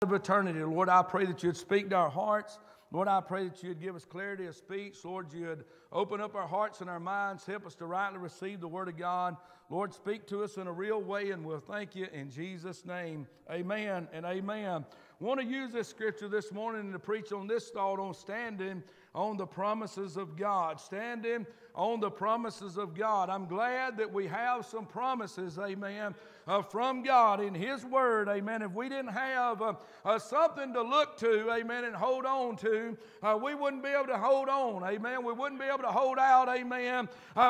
of eternity. Lord, I pray that you'd speak to our hearts. Lord, I pray that you'd give us clarity of speech. Lord, you'd open up our hearts and our minds. Help us to rightly receive the Word of God. Lord, speak to us in a real way, and we'll thank you in Jesus' name. Amen and amen. I want to use this scripture this morning to preach on this thought on standing on the promises of God. Standing on the promises of God. I'm glad that we have some promises, amen, from God in His Word, amen. If we didn't have something to look to, amen, and hold on to, we wouldn't be able to hold on, amen. We wouldn't be able to hold out, amen.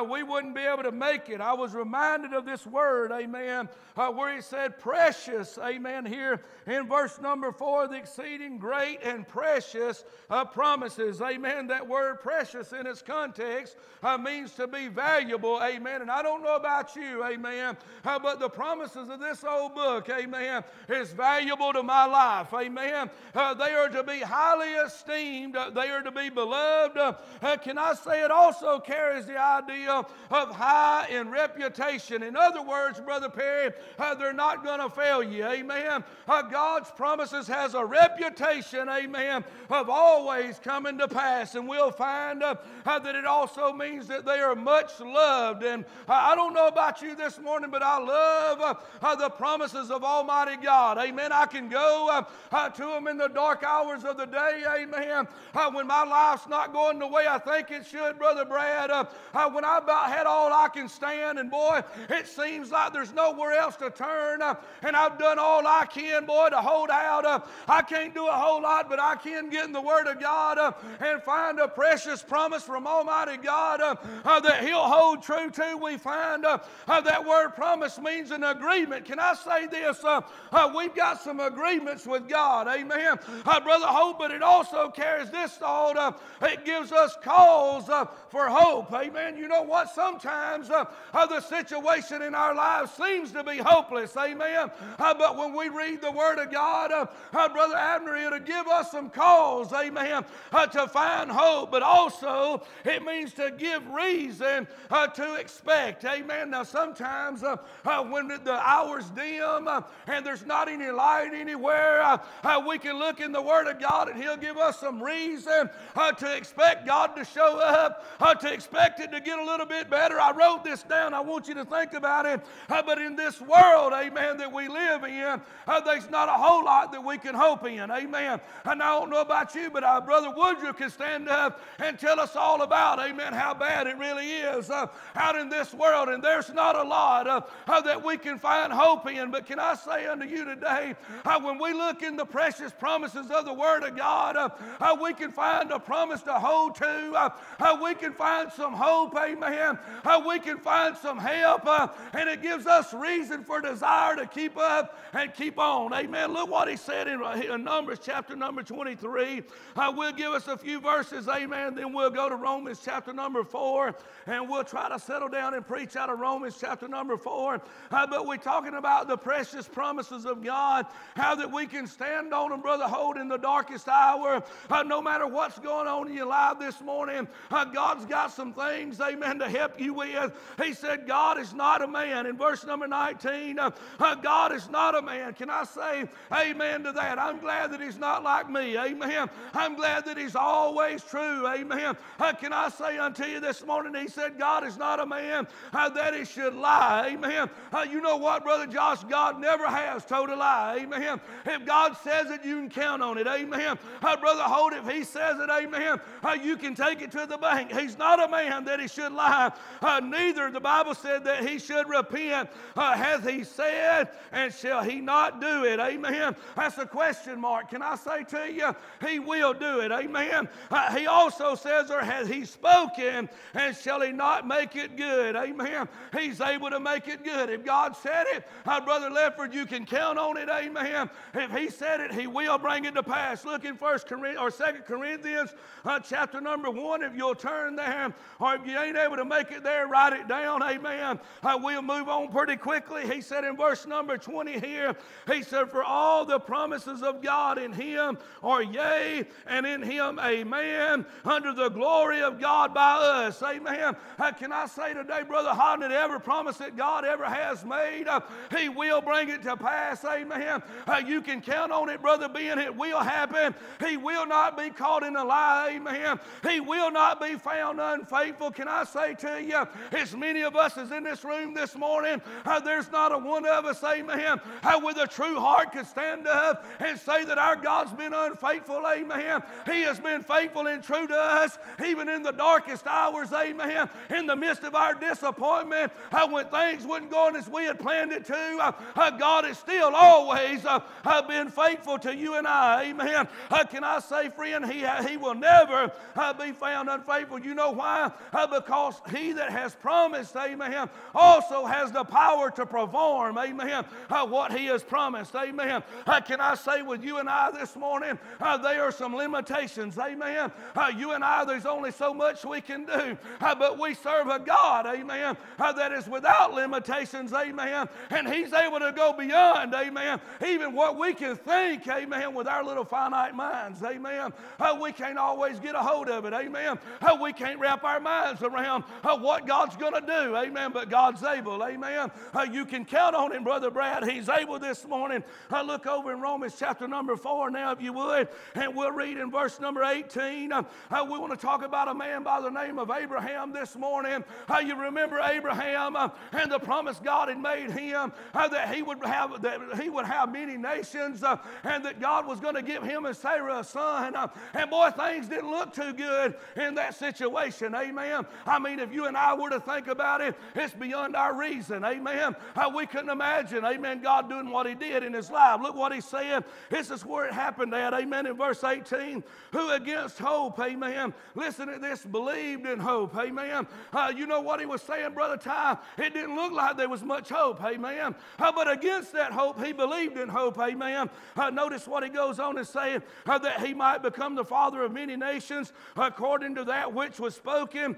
We wouldn't be able to make it. I was reminded of this word, amen, where He said precious, amen, here in verse number 4, the exceeding great and precious promises, amen. That word precious in its context means to be valuable, amen. And I don't know about you, amen, but the promises of this old book, amen, is valuable to my life, amen. They are to be highly esteemed. They are to be beloved. Can I say it also carries the idea of high in reputation? In other words, Brother Perry, they're not going to fail you, amen. God's promises has a reputation, amen, of always coming to pass. And we'll find that it also means that they are much loved. And I don't know about you this morning, but I love the promises of Almighty God. Amen. I can go to them in the dark hours of the day. Amen. When my life's not going the way I think it should, Brother Brad. When I about had all I can stand, and boy, it seems like there's nowhere else to turn. And I've done all I can, boy, to hold out. I can't do a whole lot, but I can get in the Word of God and find a precious promise from Almighty God that He'll hold true to. We find that word promise means an agreement. Can I say this? We've got some agreements with God. Amen. Brother Hope, but it also carries this thought. It gives us cause for hope. Amen. You know what? Sometimes the situation in our lives seems to be hopeless. Amen. But when we read the Word of God, Brother Abner, it'll give us some cause, amen, to find hope. But also, it means to give reason to expect. Amen. Now, sometimes when the hour's dim and there's not any light anywhere, we can look in the Word of God and He'll give us some reason to expect God to show up, to expect it to get a little bit better. I wrote this down. I want you to think about it. But in this world, amen, that we live in, there's not a whole lot that we can hope in. Amen. And I don't know about you, but Brother Woodruff can stand up and tell us all about, amen, how bad it really is out in this world. And there's not a lot that we can find hope in. But can I say unto you today, when we look in the precious promises of the Word of God, we can find a promise to hold to. We can find some hope, amen. We can find some help, and it gives us reason for desire to keep up and keep on. Amen. Look what He said in Numbers chapter number 23. We'll give us a few verses, amen. Then we'll go to Romans chapter number 4, and we'll try to settle down and preach out of Romans chapter number 4. But we're talking about the precious promises of God, how that we can stand on them, Brother Holt, in the darkest hour. No matter what's going on in your life this morning, God's got some things, amen, to help you with. He said God is not a man. In verse number 19, God is not a man. Can I say amen to that? I'm glad that He's not like me. Amen. I'm glad that He's always true. Amen. Can I say unto you this morning, He said God is not a man that He should lie. Amen. You know what, Brother Josh? God never has told a lie. Amen. If God says it, you can count on it. Amen. Brother Holt, if He says it, amen, you can take it to the bank. He's not a man that He should lie. Neither, the Bible said, that He should repent. Has He said, and shall He not do it? Amen. That's a question mark. Can I say to you, He will do it. Amen. He also says, or has He spoken, and shall He not make it good? Amen. He's able to make it good. If God said it, Brother Lefford, you can count on it. Amen. If He said it, He will bring it to pass. Look in 2 Corinthians chapter number 1, if you'll turn there, or if you ain't able to make it there, write it down. Amen. We'll move on pretty quickly. He said in verse number 20 here, He said, for all the promises of God in Him are yea, and in Him amen, under the glory of God by us. Amen. Can I say today, Brother Hodden, that every promise that God ever has made, He will bring it to pass. Amen. You can count count on it, Brother Ben. It will happen. He will not be caught in a lie. Amen. He will not be found unfaithful. Can I say to you, as many of us as in this room this morning, there's not a one of us, amen, with a true heart could stand up and say that our God's been unfaithful. Amen. He has been faithful and true to us, even in the darkest hours. Amen. In the midst of our disappointment, when things wasn't going as we had planned it to, God has still always been faithful to you and I. Amen. Can I say, friend, He will never be found unfaithful. You know why? Because He that has promised, amen, also has the power to perform, amen, what He has promised. Amen. Can I say with you and I this morning, there are some limitations. Amen. You and I, there's only so much we can do, but we serve a God, amen, that is without limitations. Amen. And He's able to go beyond, amen, even what we can think, amen, with our little finite minds. Amen. We can't always get a hold of it. Amen. We can't wrap our minds around what God's going to do. Amen. But God's able. Amen. You can count on Him, Brother Brad. He's able this morning. Look over in Romans chapter number 4 now, if you would, and we'll read in verse number 18. We want to talk about a man by the name of Abraham this morning. You remember Abraham and the promise God had made him that he would have many nations, and that God was going to give him and Sarah a son. And boy, things didn't look too good in that situation. Amen. I mean, if you and I were to think about it, it's beyond our reason. Amen. We couldn't imagine, amen, God doing what He did in his life. Look what He said. This is where it happened at. Amen. In verse 18, who against hope, amen, listen to this, believed in hope. Amen. You know what he was saying, Brother Ty? It didn't look like there was much hope. Amen. But against that hope, he believed in hope. Amen. Notice what he goes on to say, that he might become the father of many nations, according to that which was spoken,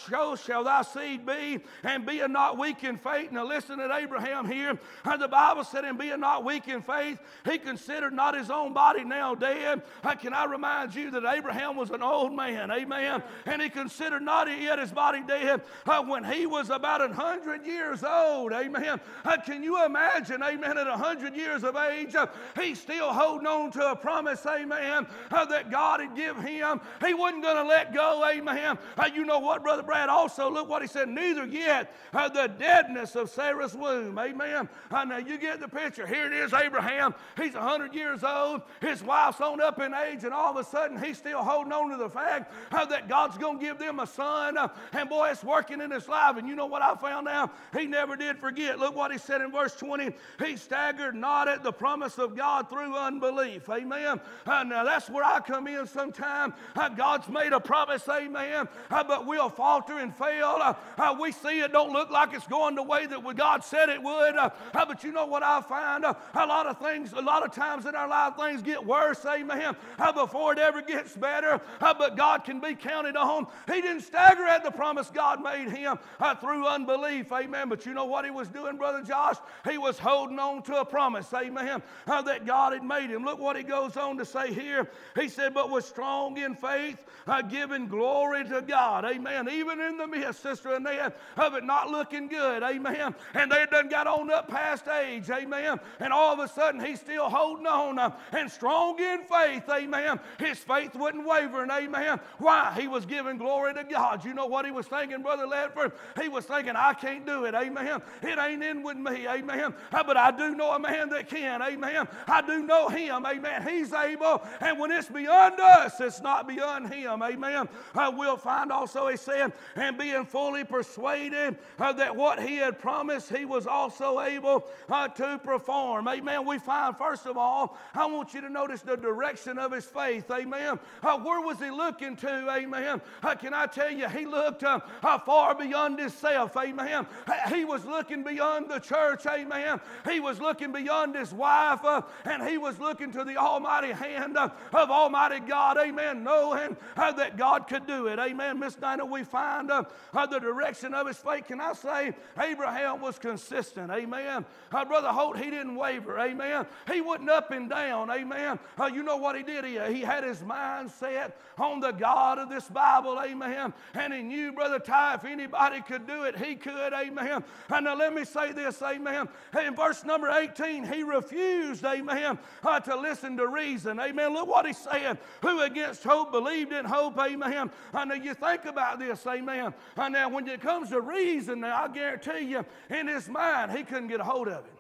so shall thy seed be, and be not weak in faith. Now listen to Abraham here. The Bible said, and being not weak in faith, he considered not his own body now dead. Can I remind you that Abraham was an old man? Amen. And he considered not yet his body dead when he was about 100 years old. Amen. Can you imagine, amen, at 100 years of age, he's still holding on to a promise, amen, that God had given him. He wasn't going to let go, amen. You know what, Brother Brad? Also, look what he said, neither yet the deadness of Sarah's womb. Amen. Now you get the picture. Here it is, Abraham. He's 100 years old. His wife's on up in age, and all of a sudden he's still holding on to the fact that God's going to give them a son. And boy, it's working in his life. And you know what I found out? He never did forget. Look what he said in verse 20. He staggered not at the promise of God through unbelief. Amen. Now that's where I come in sometime. God's made a promise, amen, but we'll falter and fail. We see it don't look like it's going the way that God said it would. But you know what I find? A lot of times in our life, things get worse, amen, before it ever gets better. But God can be counted on. He didn't stagger at the promise God made him through unbelief, amen. But you know what he was doing, Brother Josh? He was holding on to a promise, amen, that God had made him. Look what he goes on to say here. He said, but was strong in faith, giving glory to God, amen. Even in the midst, Sister Annette, of it not looking good, amen. And they done got on up past age, amen. And all of a sudden, he's still holding on and strong in faith, amen. His faith wasn't wavering, amen. Why? He was giving glory to God. You know what he was thinking, Brother Ledford? He was thinking, I can't do it, amen. It ain't in with me, amen. But I do know a man that can, amen. I do know him, amen. He's able, and when it's beyond us, it's not beyond him, amen. We'll find also, he said, and being fully persuaded that what he had promised, he was also able to perform, amen. We find, first of all, I want you to notice the direction of his faith, amen. Where was he looking to, amen? Can I tell you, he looked far beyond himself, amen. He was looking beyond the church, amen. He was looking beyond his wife, and he was looking to the almighty hand of Almighty God, amen, knowing that God could do it, amen. Miss Dinah, we find the direction of his faith. Can I say Abraham was consistent, amen. Brother Holt, he didn't waver, amen. He wasn't up and down, amen. You know what he did? He had his mind set on the God of this Bible, amen. And he knew, Brother Ty, if anybody could do it, he could, amen. And now let me say this, amen. In verse number 18, he refused, amen, amen, to listen to reason. Amen. Look what he's saying. Who against hope believed in hope, amen. I know you think about this, amen. And now when it comes to reason, now I guarantee you, in his mind, he couldn't get a hold of it.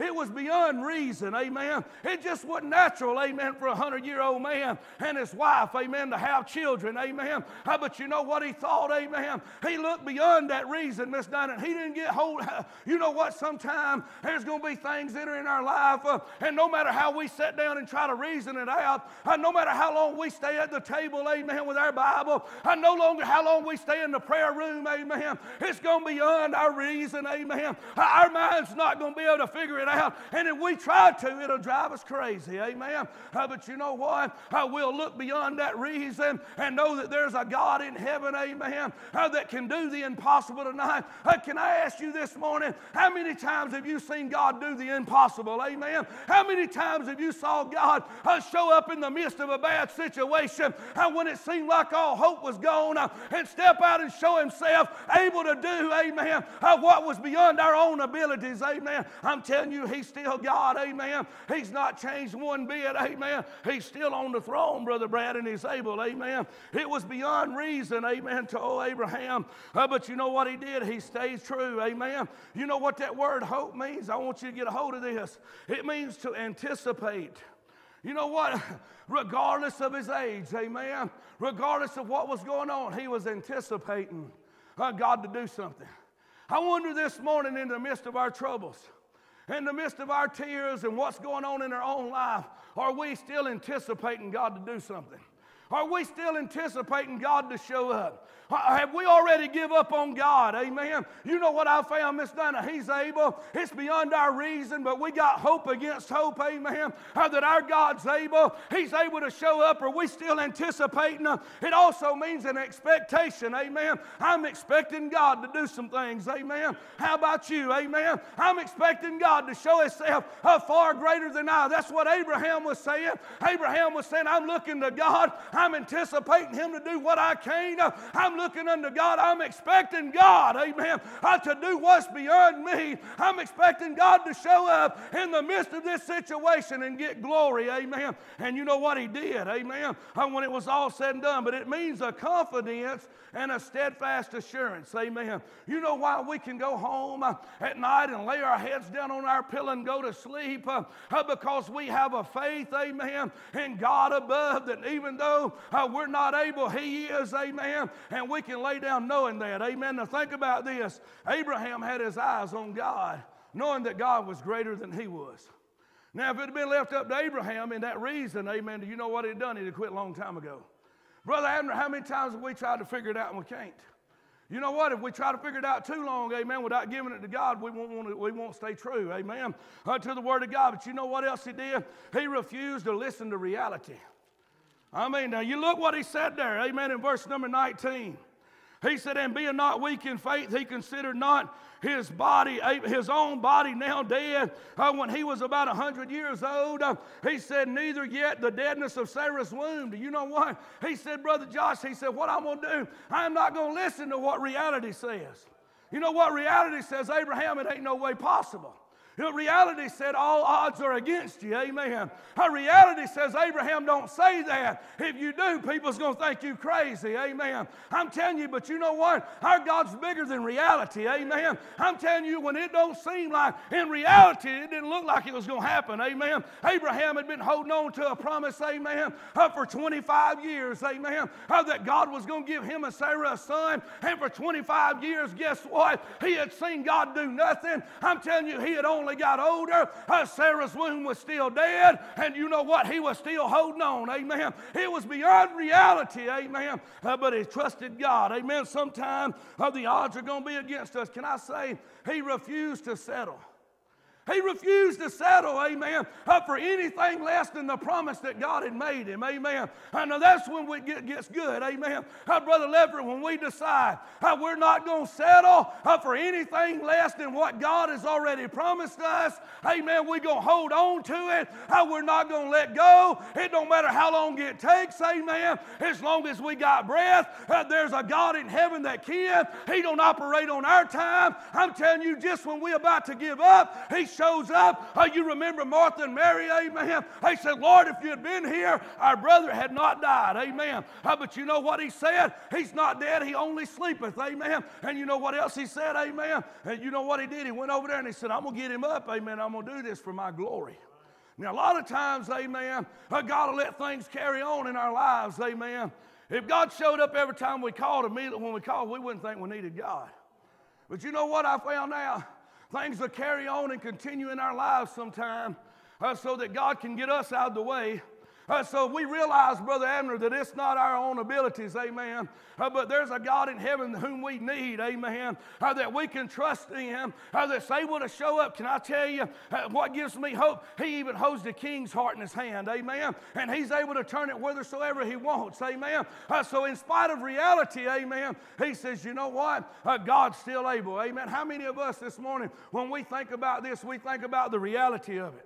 It was beyond reason, amen. It just wasn't natural, amen, for a 100-year-old man and his wife, amen, to have children, amen. But you know what he thought, amen? He looked beyond that reason, Miss Dinah. He didn't get hold. You know what? Sometime there's going to be things that are in our life, and no matter how we sit down and try to reason it out, no matter how long we stay at the table, amen, with our Bible, no longer how long we stay in the prayer room, amen, it's going to be beyond our reason, amen. Our mind's not going to be able to figure it out, and if we try to, it'll drive us crazy, amen. But you know what? We'll look beyond that reason and know that there's a God in heaven, amen, that can do the impossible tonight. Can I ask you this morning, how many times have you seen God do the impossible, amen? How many times have you saw God show up in the midst of a bad situation when it seemed like all hope was gone, and step out and show himself able to do, amen, what was beyond our own abilities, amen? I'm telling you, he's still God, amen. He's not changed one bit, amen. He's still on the throne, Brother Brad, and he's able, amen. It was beyond reason, amen, to old Abraham. But you know what he did? He stayed true, amen. You know what that word hope means? I want you to get a hold of this. It means to anticipate. You know what? Regardless of his age, amen, regardless of what was going on, he was anticipating God to do something. I wonder this morning, in the midst of our troubles, in the midst of our tears and what's going on in our own life, are we still anticipating God to do something? Are we still anticipating God to show up? Have we already give up on God? Amen. You know what I found, Miss Dinah? He's able. It's beyond our reason, but we got hope against hope, amen, that our God's able. He's able to show up. Are we still anticipating? It also means an expectation, amen. I'm expecting God to do some things, amen. How about you, amen? I'm expecting God to show himself far greater than I. That's what Abraham was saying. Abraham was saying, I'm looking to God. I'm anticipating him to do what I can. I'm looking unto God. I'm expecting God, amen, to do what's beyond me. I'm expecting God to show up in the midst of this situation and get glory, amen. And you know what he did, amen, when it was all said and done. But it means a confidence and a steadfast assurance, amen. You know why we can go home at night and lay our heads down on our pillow and go to sleep? Because we have a faith, amen, in God above, that even though we're not able, he is, amen, and we can lay down knowing that, amen. Now think about this. Abraham had his eyes on God, knowing that God was greater than he was. Now, if it had been left up to Abraham in that reason, amen, you know what he'd done? He'd have quit a long time ago. Brother Abner, how many times have we tried to figure it out and we can't? You know what? If we try to figure it out too long, amen, without giving it to God, we won't stay true, amen, to the Word of God. But you know what else he did? He refused to listen to reality. I mean, now you look what he said there, amen, in verse number 19. He said, and being not weak in faith, he considered not his body, his own body now dead. When he was about 100 years old, he said, neither yet the deadness of Sarah's womb. Do you know what? He said, Brother Josh, he said, what I'm going to do, I'm not going to listen to what reality says. You know what reality says, Abraham? It ain't no way possible. You know, reality said all odds are against you, amen. Our reality says, Abraham, don't say that. If you do, people's going to think you crazy, amen. I'm telling you, but you know what? Our God's bigger than reality, amen. I'm telling you, when it don't seem like, in reality, it didn't look like it was going to happen, amen. Abraham had been holding on to a promise, amen, for 25 years, amen, that God was going to give him and Sarah a son. And for 25 years, guess what? He had seen God do nothing. I'm telling you, he had only got older. Sarah's womb was still dead, and you know what? He was still holding on, amen. It was beyond reality, amen, but he trusted God, amen. Sometimes the odds are going to be against us. Can I say, he refused to settle. He refused to settle, amen, for anything less than the promise that God had made him, amen. And that's when it gets good, amen. Brother Leffert, when we decide we're not going to settle for anything less than what God has already promised us, amen, we're going to hold on to it. We're not going to let go. It don't matter how long it takes, amen. As long as we got breath, there's a God in heaven that can. He don't operate on our time. I'm telling you, just when we're about to give up, He shows up, you remember Martha and Mary, amen. They said, Lord, if you had been here, our brother had not died, amen. But you know what he said? He's not dead, he only sleepeth, amen. And you know what else he said, amen? And you know what he did? He went over there and he said, I'm going to get him up, amen. I'm going to do this for my glory. Now, a lot of times, amen, God will let things carry on in our lives, amen. If God showed up every time we called, immediately when we called, we wouldn't think we needed God. But you know what I found out? Things will carry on and continue in our lives sometime so that God can get us out of the way. So we realize, Brother Abner, that it's not our own abilities, amen, but there's a God in heaven whom we need, amen, that we can trust in, that's able to show up. Can I tell you what gives me hope? He even holds the king's heart in his hand, amen, and he's able to turn it whithersoever he wants, amen. So in spite of reality, amen, he says, you know what? God's still able, amen. How many of us this morning, when we think about this, we think about the reality of it?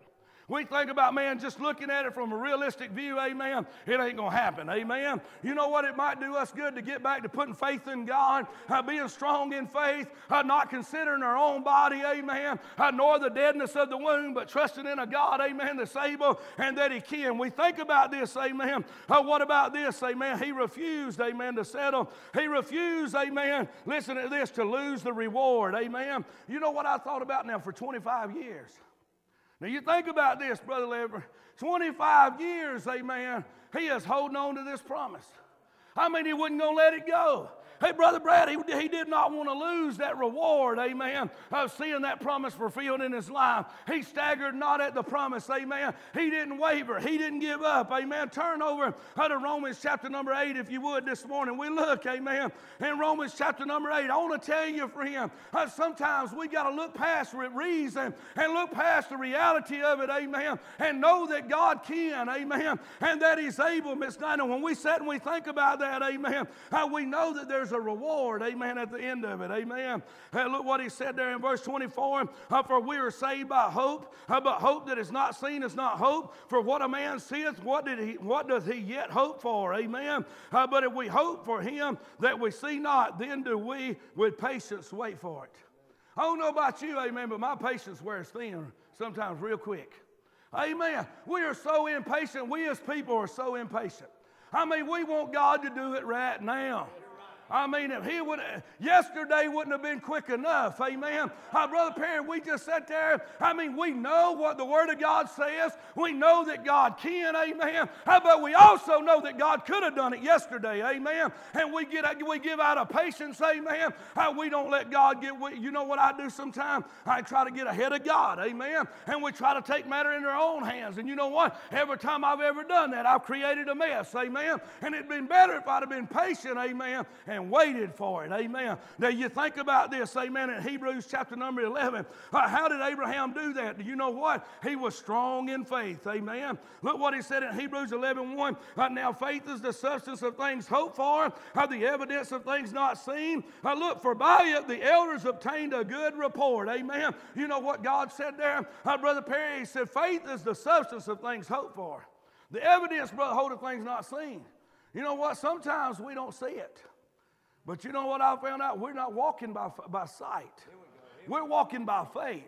We think about, man, just looking at it from a realistic view, amen, it ain't going to happen, amen. You know what? It might do us good to get back to putting faith in God, being strong in faith, not considering our own body, amen, nor the deadness of the womb, but trusting in a God, amen, that's able and that he can. We think about this, amen. What about this, amen? He refused, amen, to settle. He refused, amen, listen to this, to lose the reward, amen. You know what I thought about now for 25 years? Now, you think about this, Brother Lever. 25 years, amen, he is holding on to this promise. I mean, he wasn't going to let it go. Hey, Brother Brad, he did not want to lose that reward, amen, of seeing that promise fulfilled in his life. He staggered not at the promise, amen. He didn't waver. He didn't give up, amen. Turn over to Romans chapter number 8, if you would, this morning. We look, amen, in Romans chapter number 8. I want to tell you, friend, sometimes we got to look past reason and look past the reality of it, amen, and know that God can, amen, and that he's able, Miss Dinah. When we sit and we think about that, amen, we know that there's a reward, amen, at the end of it, amen. Look what he said there in verse 24, for we are saved by hope, but hope that is not seen is not hope. For what a man seeth, what doth he yet hope for, amen. But if we hope for him that we see not, then do we with patience wait for it. I don't know about you, amen, but my patience wears thin sometimes real quick. Amen. We are so impatient. We as people are so impatient. I mean, we want God to do it right now. I mean, if he would, yesterday wouldn't have been quick enough, amen. Brother Perry, we just sat there. I mean, we know what the Word of God says. We know that God can, amen. But we also know that God could have done it yesterday, amen. And we give out of patience, amen. We don't let God get, you know what I do sometimes? I try to get ahead of God, amen. And we try to take matter in our own hands. And you know what? Every time I've ever done that, I've created a mess, amen. And it'd been better if I'd have been patient, amen, and waited for it, amen. Now you think about this, amen, in Hebrews chapter number 11. How did Abraham do that? Do you know what? He was strong in faith, amen. Look what he said in Hebrews 11:1. Now faith is the substance of things hoped for, the evidence of things not seen. Look, for by it the elders obtained a good report, amen. You know what God said there? Brother Perry, he said faith is the substance of things hoped for. The evidence, brother, hold of things not seen. You know what? Sometimes we don't see it. But you know what I found out? We're not walking by sight. We're walking by faith.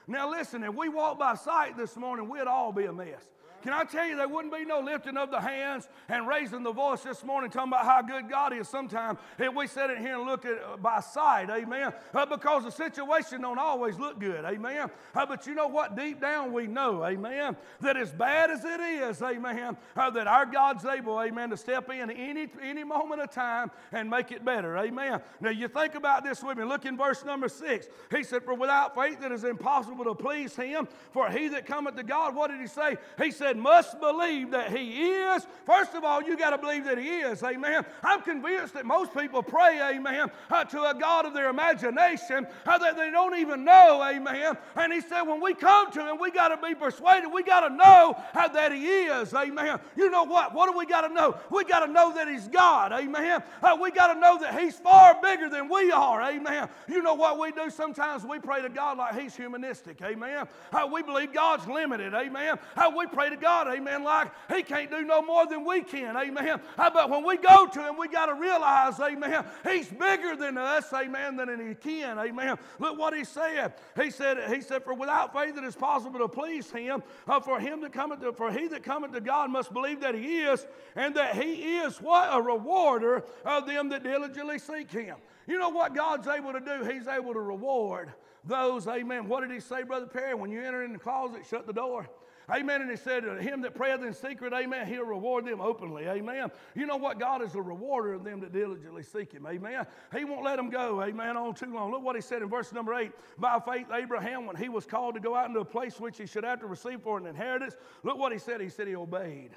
Now listen, if we walk by sight this morning, we'd all be a mess. Can I tell you, there wouldn't be no lifting of the hands and raising the voice this morning talking about how good God is sometimes if we sit in here and look at by sight, amen, because the situation don't always look good, amen. But you know what? Deep down we know, amen, that as bad as it is, amen, that our God's able, amen, to step in any moment of time and make it better, amen. Now you think about this with me. Look in verse number 6. He said, for without faith it is impossible to please him, for he that cometh to God, what did he say? He said, must believe that he is. First of all, you got to believe that he is, amen. I'm convinced that most people pray, amen, to a God of their imagination that they don't even know, amen. And he said when we come to him, we got to be persuaded. We got to know that he is, amen. You know what? What do we got to know? We got to know that he's God, amen. We got to know that he's far bigger than we are, amen. You know what we do? Sometimes we pray to God like he's humanistic, amen. We believe God's limited, amen. We pray to treat God, amen, like He can't do no more than we can, amen. But when we go to Him, we got to realize, amen, He's bigger than us, amen, than He can, amen. Look what He said. He said, for without faith it is possible to please Him. For he that cometh to God must believe that He is, and that He is what? A rewarder of them that diligently seek Him. You know what God's able to do? He's able to reward those, amen. What did He say, Brother Perry? When you enter in the closet, shut the door. Amen. And He said, him that prayeth in secret, amen, He'll reward them openly. Amen. You know what? God is a rewarder of them that diligently seek Him. Amen. He won't let them go, amen, on too long. Look what He said in verse number 8. By faith, Abraham, when he was called to go out into a place which he should have to receive for an inheritance, look what he said. He said he obeyed.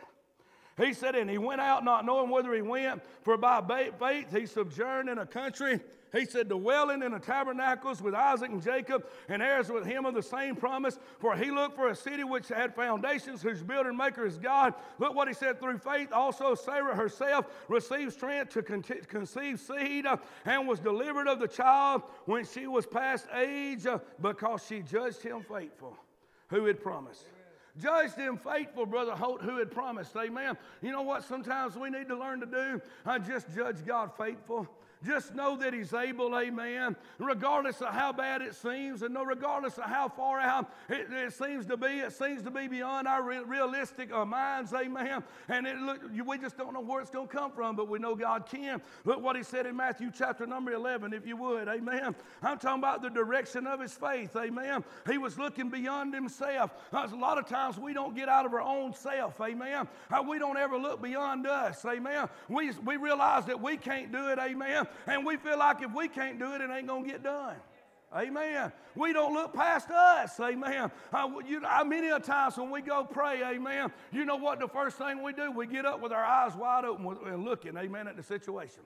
He said, and he went out not knowing whither he went, for by faith he sojourned in a country. He said, dwelling in the tabernacles with Isaac and Jacob, and heirs with him of the same promise. For he looked for a city which had foundations, whose builder and maker is God. Look what he said, through faith also Sarah herself received strength to conceive seed, and was delivered of the child when she was past age, because she judged him faithful, who had promised. Judged him faithful, Brother Holt, who had promised. Amen. You know what sometimes we need to learn to do? Just judge God faithful. Just know that He's able, amen, regardless of how bad it seems, and regardless of how far out it seems to be. It seems to be beyond our realistic minds, amen. And we just don't know where it's going to come from, but we know God can. Look what He said in Matthew chapter number 11, if you would, amen. I'm talking about the direction of His faith, amen. He was looking beyond Himself. A lot of times we don't get out of our own self, amen. We don't ever look beyond us, amen. We realize that we can't do it, amen. And we feel like if we can't do it, it ain't going to get done. Amen. We don't look past us. Amen. Many a times when we go pray, amen, you know what the first thing we do? We get up with our eyes wide open and looking, amen, at the situation.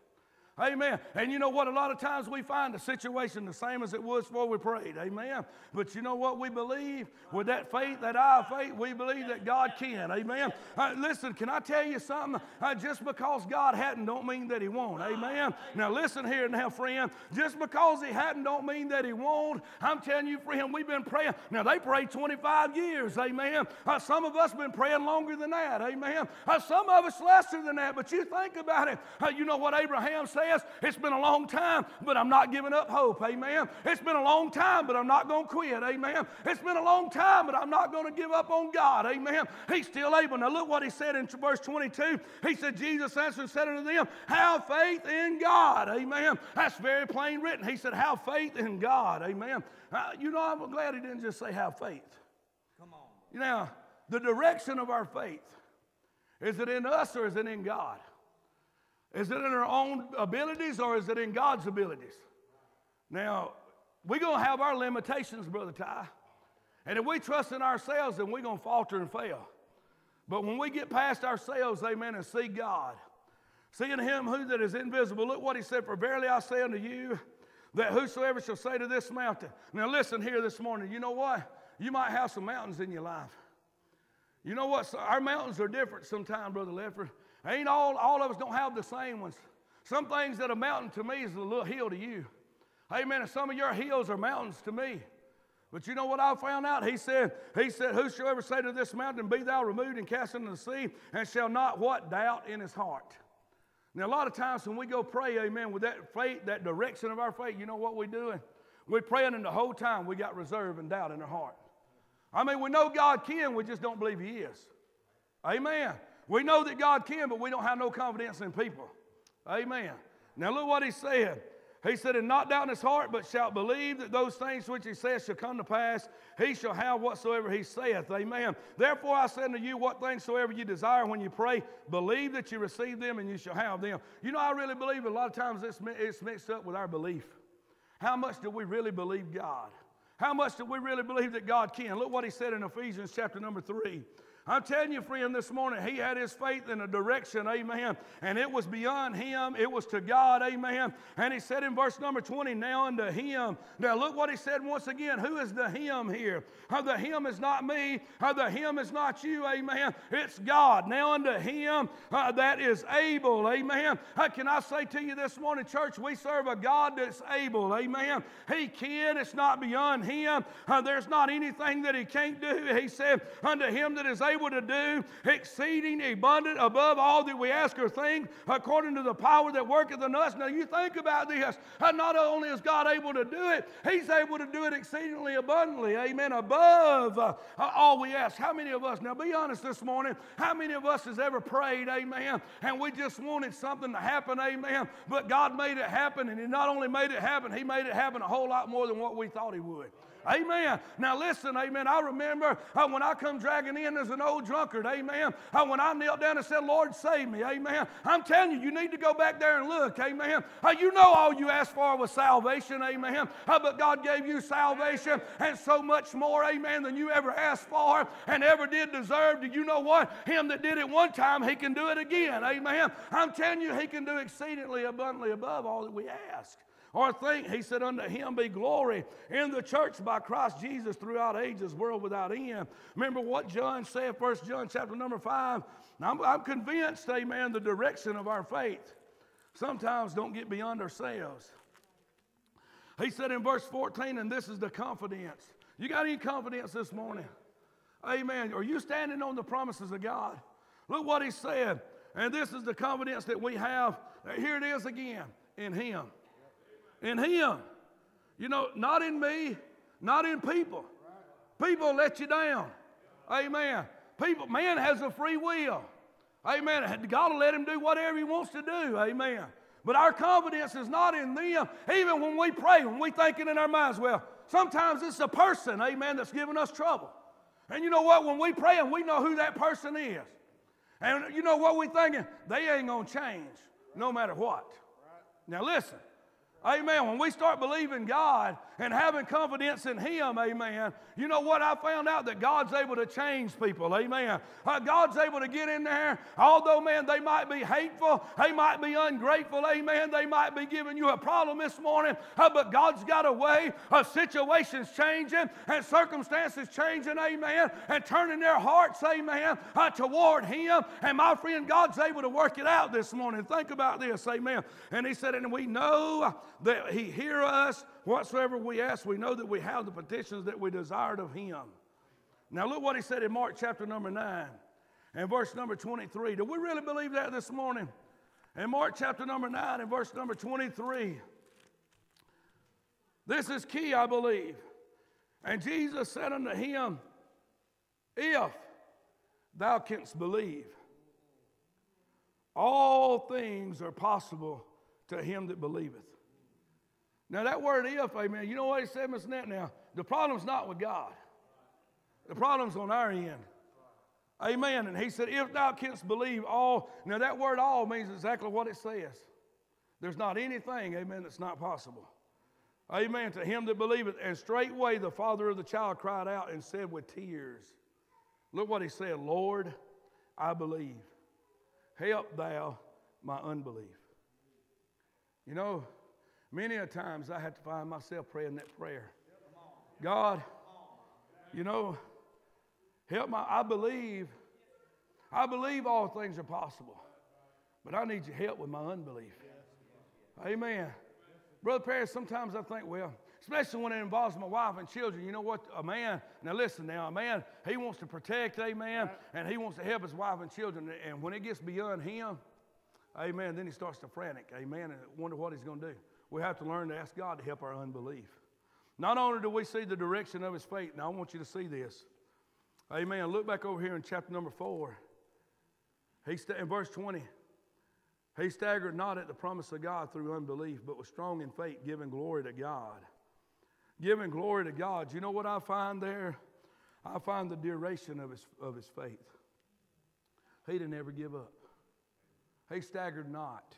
Amen. And you know what? A lot of times we find the situation the same as it was before we prayed. Amen. But you know what we believe? With that faith, that eye of faith, we believe that God can. Amen. Listen, can I tell you something? Just because God hadn't don't mean that He won't. Amen. Now listen here now, friend. Just because He hadn't don't mean that He won't. I'm telling you, friend, we've been praying. Now they prayed 25 years. Amen. Some of us been praying longer than that. Amen. Some of us lesser than that. But you think about it. You know what Abraham said? It's been a long time, but I'm not giving up hope. Amen. It's been a long time, but I'm not going to quit. Amen. It's been a long time, but I'm not going to give up on God. Amen. He's still able. Now look what he said in verse 22. He said, Jesus answered and said unto them, have faith in God. Amen. That's very plain written. He said, have faith in God. Amen. You know, I'm glad he didn't just say have faith. Come on. Now, the direction of our faith, is it in us or is it in God? Is it in our own abilities or is it in God's abilities? Now, we're going to have our limitations, Brother Ty. And if we trust in ourselves, then we're going to falter and fail. But when we get past ourselves, amen, and see God, seeing Him who that is invisible, look what He said, for verily I say unto you, that whosoever shall say to this mountain. Now listen here this morning, you know what? You might have some mountains in your life. You know what? Our mountains are different sometimes, Brother Lefford. Ain't all of us don't have the same ones. Some things that a mountain to me is a little hill to you. Amen. And some of your hills are mountains to me. But you know what I found out? He said, whosoever say to this mountain, be thou removed and cast into the sea, and shall not what? Doubt in his heart. Now a lot of times when we go pray, amen, with that faith, that direction of our faith, you know what we're doing? We're praying, and the whole time we got reserve and doubt in our heart. I mean, we know God can, we just don't believe He is. Amen. We know that God can, but we don't have no confidence in people. Amen. Now look what He said. He said, and not doubt in his heart, but shalt believe that those things which He saith shall come to pass. He shall have whatsoever He saith. Amen. Therefore I say unto you, what things soever you desire when you pray, believe that you receive them and you shall have them. You know, I really believe a lot of times it's mixed up with our belief. How much do we really believe God? How much do we really believe that God can? Look what He said in Ephesians chapter number 3. I'm telling you, friend, this morning, he had his faith in a direction, amen, and it was beyond him. It was to God, amen, and he said in verse number 20, now unto him. Now look what he said once again. Who is the him here? The him is not me. The him is not you, amen. It's God. Now unto him that is able, amen. Can I say to you this morning, church, we serve a God that's able, amen. He can. It's not beyond him. There's not anything that he can't do. He said, unto him that is able able to do exceeding abundant above all that we ask or think, according to the power that worketh in us. Now you think about this. Not only is God able to do it, He's able to do it exceedingly abundantly. Amen. Above all we ask. How many of us, now be honest this morning, how many of us has ever prayed, amen, and we just wanted something to happen, amen, but God made it happen, and He not only made it happen, He made it happen a whole lot more than what we thought He would. Amen. Now listen, amen, I remember when I come dragging in as an old drunkard, amen, when I knelt down and said, Lord, save me, amen. I'm telling you, you need to go back there and look, amen. You know all you asked for was salvation, amen, but God gave you salvation and so much more, amen, than you ever asked for and ever did deserve. Do you know what? Him that did it one time, He can do it again, amen. I'm telling you, He can do exceedingly abundantly above all that we ask or think. He said, unto Him be glory in the church by Christ Jesus throughout ages, world without end. Remember what John said, 1 John chapter number 5. Now, I'm convinced, amen, the direction of our faith sometimes don't get beyond ourselves. He said in verse 14, and this is the confidence. You got any confidence this morning? Amen. Are you standing on the promises of God? Look what He said. And this is the confidence that we have. Here it is again, in Him. In Him. You know, not in me, not in people. People let you down. Amen. People, man has a free will. Amen. God will let him do whatever He wants to do. Amen. But our confidence is not in them. Even when we pray, when we thinking in our minds, well, sometimes it's a person, amen, that's giving us trouble. And you know what? When we pray, and we know who that person is. And you know what we're thinking? They ain't going to change no matter what. Now listen. Amen. When we start believing God and having confidence in Him, amen, you know what? I found out that God's able to change people, amen. God's able to get in there, although, man, they might be hateful, they might be ungrateful, amen, they might be giving you a problem this morning, but God's got a way of situations changing and circumstances changing, amen, and turning their hearts, amen, toward Him. And my friend, God's able to work it out this morning. Think about this, amen. And He said, and we know that He hear us whatsoever we ask. We know that we have the petitions that we desired of Him. Now look what He said in Mark chapter number 9 and verse number 23. Do we really believe that this morning? In Mark chapter number 9 and verse number 23. This is key, I believe. And Jesus said unto him, if thou canst believe, all things are possible to him that believeth. Now that word if, amen, you know what He said, Miss Nett? Now, the problem's not with God. The problem's on our end. Amen. And He said, if thou canst believe all. Now that word all means exactly what it says. There's not anything, amen, that's not possible. Amen. To him that believeth. And straightway the father of the child cried out and said with tears. Look what he said, Lord, I believe. Help thou my unbelief. You know, many a times I have to find myself praying that prayer. God, you know, help I believe all things are possible. But I need your help with my unbelief. Amen. Brother Perry, sometimes I think, well, especially when it involves my wife and children, you know what? A man, now listen now, a man, he wants to protect, amen, and he wants to help his wife and children. And when it gets beyond him, amen, then he starts to frantic, amen, and wonder what he's going to do. We have to learn to ask God to help our unbelief. Not only do we see the direction of His fate, now I want you to see this. Amen. Look back over here in chapter number 4. In verse 20. He staggered not at the promise of God through unbelief, but was strong in faith, giving glory to God. Giving glory to God. You know what I find there? I find the duration of his faith. He didn't ever give up. He staggered not.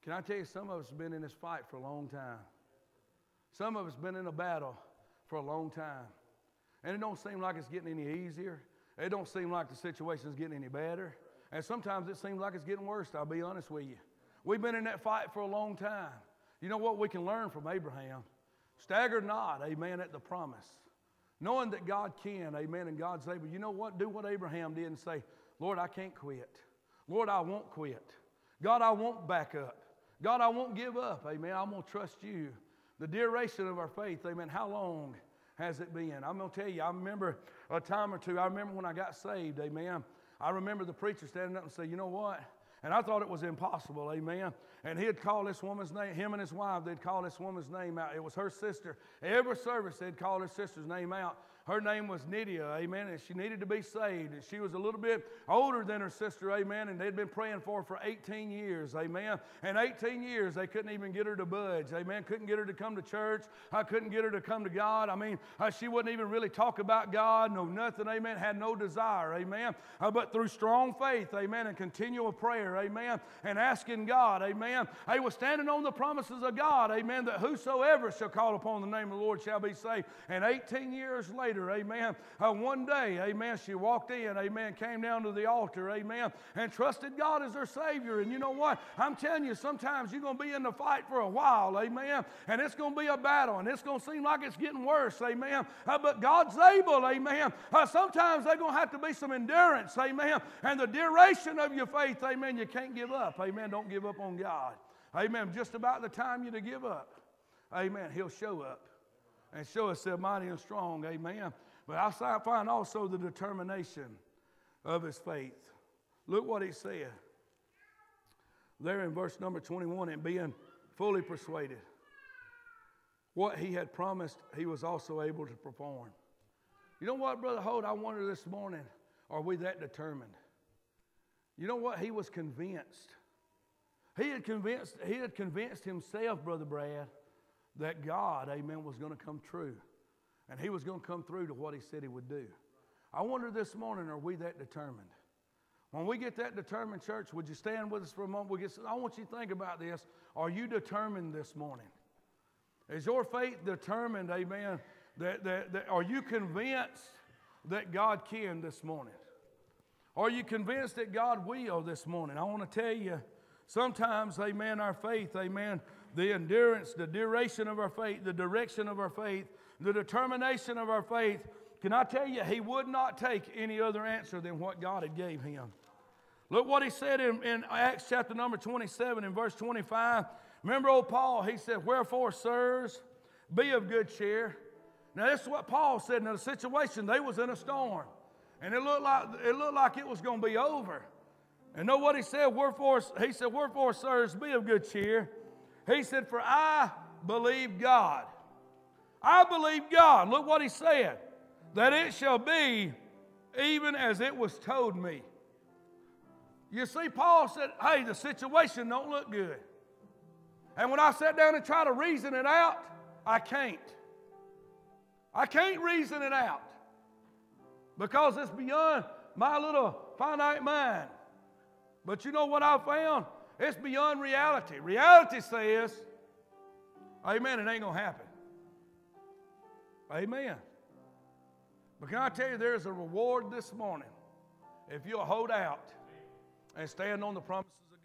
Can I tell you, some of us have been in this fight for a long time. Some of us have been in a battle for a long time. And it don't seem like it's getting any easier. It don't seem like the situation's getting any better. And sometimes it seems like it's getting worse, I'll be honest with you. We've been in that fight for a long time. You know what we can learn from Abraham? Stagger not, amen, at the promise. Knowing that God can, amen, and God's able. You know what? Do what Abraham did and say, Lord, I can't quit. Lord, I won't quit. God, I won't back up. God, I won't give up, amen. I'm going to trust you. The duration of our faith, amen, how long has it been? I'm going to tell you, I remember a time or two, I remember when I got saved, amen. I remember the preacher standing up and saying, you know what? And I thought it was impossible, amen. And he'd call this woman's name, him and his wife, they'd call this woman's name out. It was her sister. Every service, they'd call her sister's name out. Her name was Nydia, amen, and she needed to be saved. And she was a little bit older than her sister, amen, and they'd been praying for her for 18 years, amen. And 18 years, they couldn't even get her to budge, amen. Couldn't get her to come to church. I couldn't get her to come to God. I mean, she wouldn't even really talk about God, no nothing, amen. Had no desire, amen. But through strong faith, amen, and continual prayer, amen, and asking God, amen, they were standing on the promises of God, amen, that whosoever shall call upon the name of the Lord shall be saved. And 18 years later, amen, one day, amen, she walked in, amen, came down to the altar, amen, and trusted God as her Savior. And you know what? I'm telling you, sometimes you're going to be in the fight for a while, amen, and it's going to be a battle, and it's going to seem like it's getting worse, amen, but God's able, amen. Sometimes there's going to have to be some endurance, amen, and the duration of your faith, amen, you can't give up, amen. Don't give up on God, amen. Just about the time you to give up, amen, He'll show up and show us mighty and strong, amen. But I find also the determination of his faith. Look what he said there in verse number 21, and being fully persuaded what he had promised, he was also able to perform. You know what, Brother Holt, I wonder this morning, are we that determined? You know what? He was convinced. He had convinced himself, Brother Brad, that God, amen, was going to come true. And he was going to come through to what he said he would do. I wonder this morning, are we that determined? When we get that determined, church, would you stand with us for a moment? I want you to think about this. Are you determined this morning? Is your faith determined, amen, are you convinced that God can this morning? Are you convinced that God will this morning? I want to tell you, sometimes, amen, our faith, amen, the endurance, the duration of our faith, the direction of our faith, the determination of our faith, can I tell you, he would not take any other answer than what God had gave him. Look what he said in Acts chapter number 27 in verse 25. Remember old Paul, he said, wherefore, sirs, be of good cheer. Now this is what Paul said in the situation. They was in a storm. And it looked like it was going to be over. And know what he said? Wherefore, sirs, be of good cheer. He said, for I believe God. I believe God. Look what he said. That it shall be even as it was told me. You see, Paul said, hey, the situation don't look good. And when I sat down and try to reason it out, I can't. I can't reason it out. Because it's beyond my little finite mind. But you know what I found? It's beyond reality. Reality says, amen, it ain't going to happen. Amen. But can I tell you, there's a reward this morning if you'll hold out and stand on the promises of